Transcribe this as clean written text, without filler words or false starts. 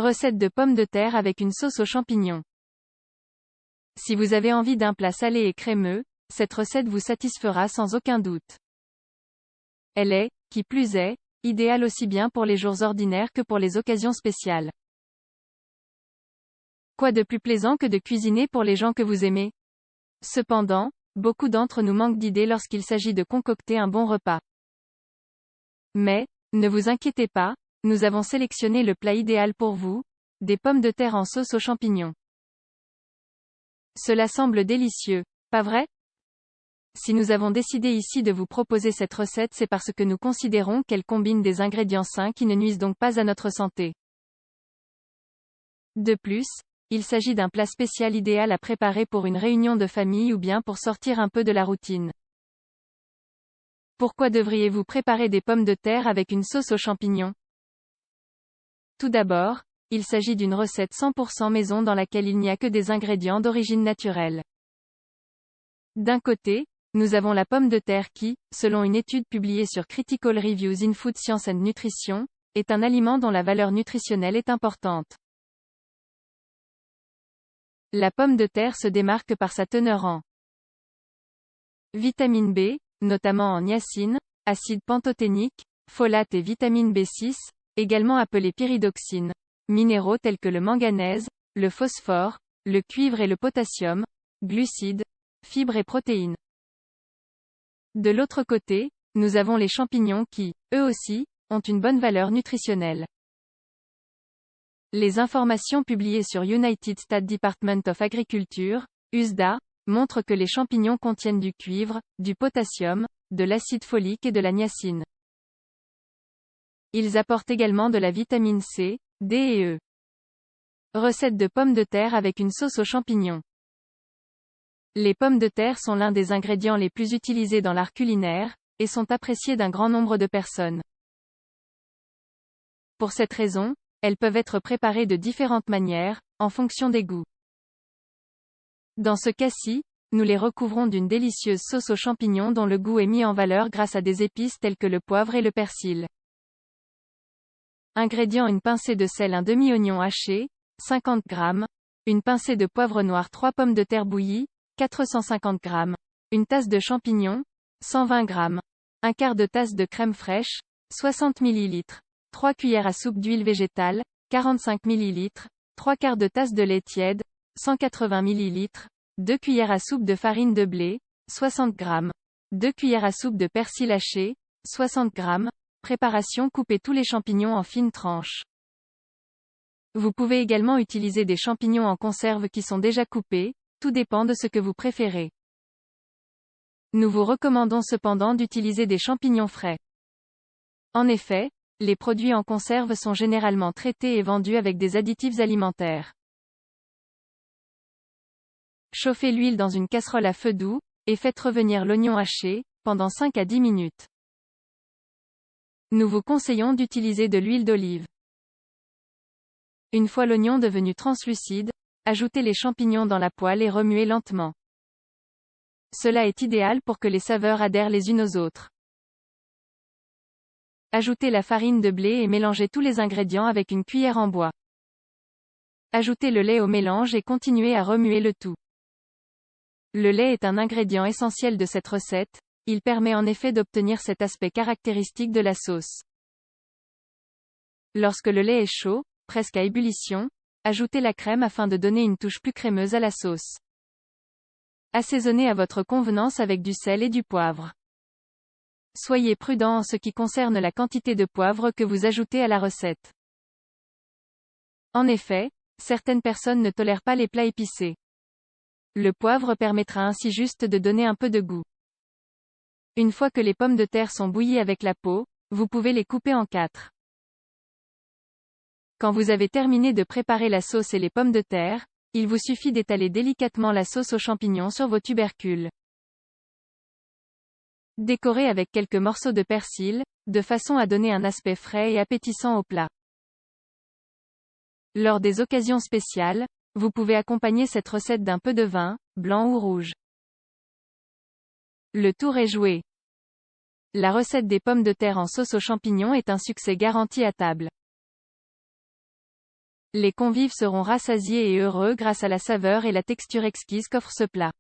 Recette de pommes de terre avec une sauce aux champignons. Si vous avez envie d'un plat salé et crémeux, cette recette vous satisfera sans aucun doute. Elle est, qui plus est, idéale aussi bien pour les jours ordinaires que pour les occasions spéciales. Quoi de plus plaisant que de cuisiner pour les gens que vous aimez? Cependant, beaucoup d'entre nous manquent d'idées lorsqu'il s'agit de concocter un bon repas. Mais, ne vous inquiétez pas, nous avons sélectionné le plat idéal pour vous, des pommes de terre en sauce aux champignons. Cela semble délicieux, pas vrai? Si nous avons décidé ici de vous proposer cette recette, c'est parce que nous considérons qu'elle combine des ingrédients sains qui ne nuisent donc pas à notre santé. De plus, il s'agit d'un plat spécial idéal à préparer pour une réunion de famille ou bien pour sortir un peu de la routine. Pourquoi devriez-vous préparer des pommes de terre avec une sauce aux champignons? Tout d'abord, il s'agit d'une recette 100% maison dans laquelle il n'y a que des ingrédients d'origine naturelle. D'un côté, nous avons la pomme de terre qui, selon une étude publiée sur Critical Reviews in Food Science and Nutrition, est un aliment dont la valeur nutritionnelle est importante. La pomme de terre se démarque par sa teneur en vitamine B, notamment en niacine, acide pantothénique, folate et vitamine B6, également appelée pyridoxine, minéraux tels que le manganèse, le phosphore, le cuivre et le potassium, glucides, fibres et protéines. De l'autre côté, nous avons les champignons qui, eux aussi, ont une bonne valeur nutritionnelle. Les informations publiées sur United States Department of Agriculture, USDA, montrent que les champignons contiennent du cuivre, du potassium, de l'acide folique et de la niacine. Ils apportent également de la vitamine C, D et E. Recette de pommes de terre avec une sauce aux champignons. Les pommes de terre sont l'un des ingrédients les plus utilisés dans l'art culinaire, et sont appréciés d'un grand nombre de personnes. Pour cette raison, elles peuvent être préparées de différentes manières, en fonction des goûts. Dans ce cas-ci, nous les recouvrons d'une délicieuse sauce aux champignons dont le goût est mis en valeur grâce à des épices telles que le poivre et le persil. Ingrédients: une pincée de sel, un demi-oignon haché, 50 g, une pincée de poivre noir, 3 pommes de terre bouillies, 450 g, une tasse de champignons, 120 g, un quart de tasse de crème fraîche, 60 ml, 3 cuillères à soupe d'huile végétale, 45 ml, 3 quarts de tasse de lait tiède, 180 ml, 2 cuillères à soupe de farine de blé, 60 g, 2 cuillères à soupe de persil haché, 60 g. Préparation: couper tous les champignons en fines tranches. Vous pouvez également utiliser des champignons en conserve qui sont déjà coupés, tout dépend de ce que vous préférez. Nous vous recommandons cependant d'utiliser des champignons frais. En effet, les produits en conserve sont généralement traités et vendus avec des additifs alimentaires. Chauffez l'huile dans une casserole à feu doux, et faites revenir l'oignon haché, pendant 5 à 10 minutes. Nous vous conseillons d'utiliser de l'huile d'olive. Une fois l'oignon devenu translucide, ajoutez les champignons dans la poêle et remuez lentement. Cela est idéal pour que les saveurs adhèrent les unes aux autres. Ajoutez la farine de blé et mélangez tous les ingrédients avec une cuillère en bois. Ajoutez le lait au mélange et continuez à remuer le tout. Le lait est un ingrédient essentiel de cette recette, il permet en effet d'obtenir cet aspect caractéristique de la sauce. Lorsque le lait est chaud, presque à ébullition, ajoutez la crème afin de donner une touche plus crémeuse à la sauce. Assaisonnez à votre convenance avec du sel et du poivre. Soyez prudent en ce qui concerne la quantité de poivre que vous ajoutez à la recette. En effet, certaines personnes ne tolèrent pas les plats épicés. Le poivre permettra ainsi juste de donner un peu de goût. Une fois que les pommes de terre sont bouillies avec la peau, vous pouvez les couper en 4. Quand vous avez terminé de préparer la sauce et les pommes de terre, il vous suffit d'étaler délicatement la sauce aux champignons sur vos tubercules. Décorez avec quelques morceaux de persil, de façon à donner un aspect frais et appétissant au plat. Lors des occasions spéciales, vous pouvez accompagner cette recette d'un peu de vin, blanc ou rouge. Le tour est joué. La recette des pommes de terre en sauce aux champignons est un succès garanti à table. Les convives seront rassasiés et heureux grâce à la saveur et la texture exquise qu'offre ce plat.